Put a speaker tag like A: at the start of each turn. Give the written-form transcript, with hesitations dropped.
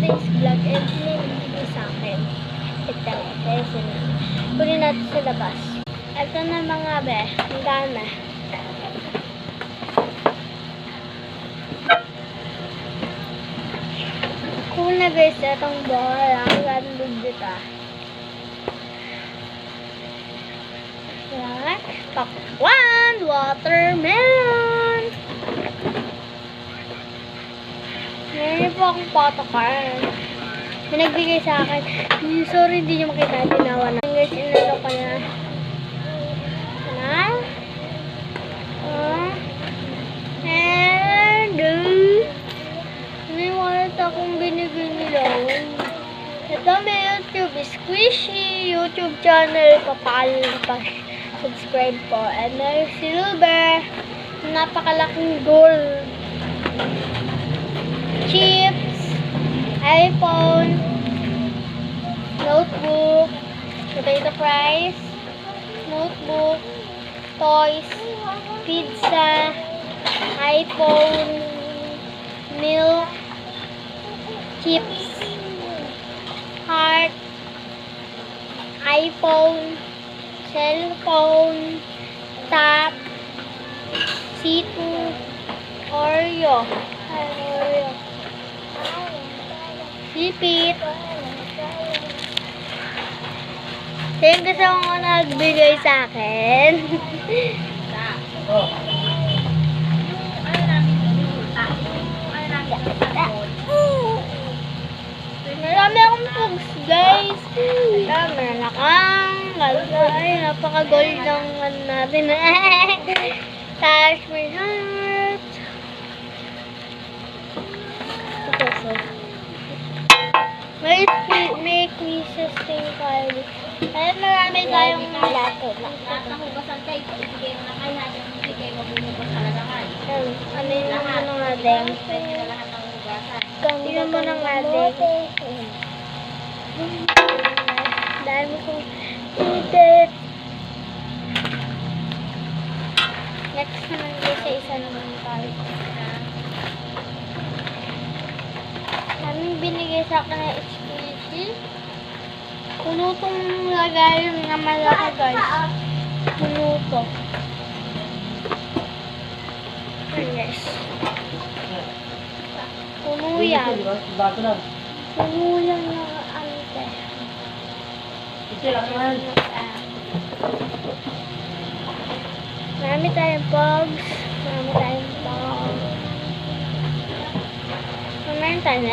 A: today's vlog and sinilibigay sa akin. Ito, kasi na. Kunin natin sa labas. Ito na mga be, ang dami. Cool na guys, itong bola. Ang gandog dito. Yan. Pakwan! Watermelon! Ngayon po akong patokan. May nagbigay sa akin. Sorry, hindi nyo makita. Tinawa na. Guys, inalo ko na. And may wallet akong binigay nila. Ito may YouTube Squishy YouTube channel. Papalo pa subscribe po. And there's silver. Napakalaking gold. Chips. iPhone. Notebook. Potato fries. Notebook. Toys. Pizza. iPhone. Milk. Chips. Heart. iPhone. Cellphone. Tap. C2. Oreo. Oreo. Sipit. Thank you sa mga nagbigay sa akin. Marami akong pugs, guys. Meron akong ay, napaka-gold ng ano natin. Touch my heart. May quizzes din tayo. Ay, marami tayong lato.
B: Lahat ng hugasan kayo, ibigay mo na kayo natin. Ibigay mo bumugas talaga kayo.
A: Ano yung ano nga din?
B: Pwede na lahat ng hugasan.
A: Tingnan mo na nga din. Dahil mo kong edit. Next naman guys, sa isa naman tayo. Kaming binigay sa akin na HPC. Puno tong lagayan na malaki guys. Puno to. Yes. Puno yan. Puno yan ng ante. Marami tayong pogs. Marami tayong pogs. Marami tayong